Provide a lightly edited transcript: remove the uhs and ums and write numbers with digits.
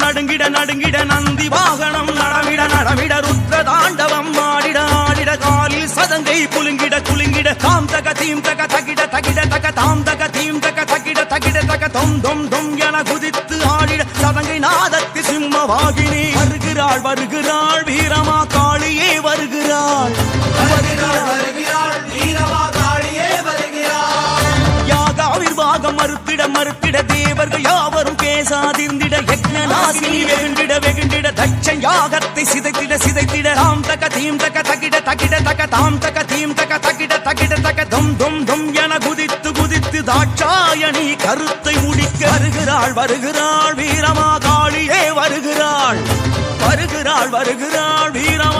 நடுங்கிட நடுங்கிட நந்தி வாகனம் நடமிட நடமிட ருத்ர தாண்டவம் ஆடிட ஆடிட காலில் சதங்கை குலுங்கிட குலுங்கிட தாம் தக தீம் தக தகிட தகிட தக தாம் தக தீம் தக தகிட தகிட தக தொம் தொம் தொம் என குதித்து ஆடிட சதங்கை நாதத்து சிம்ம வாகினி வருகிறாள் வருகிறாள் வீரமா காளியே வருகிறாள் வருகிறாள் வீரமா காளியே வருகிறாள் யாகாவிர்வாகம் மறுத்திட மறுத்திட தேவர்கள் யாவரும் பேசாதிருந்திட யக்ஞநாசினி வெகுண்டிட வெகுண்டிட தட்சன் யாகத்தை சிதைத்திட சிதைத்திட தாம் தக தீம் தக தகிட தகிட தக தாம் தக தீம் தக தகிட தகிட தக தொம் தொம் தொம் என குதித்து குதித்து தாட்சாயணி கருத்தை முடிக்க வருகிறாள் வருகிறாள் வீரமா காளியே வருகிறாள் வருகிறாள் வருகிறாள் வீரமா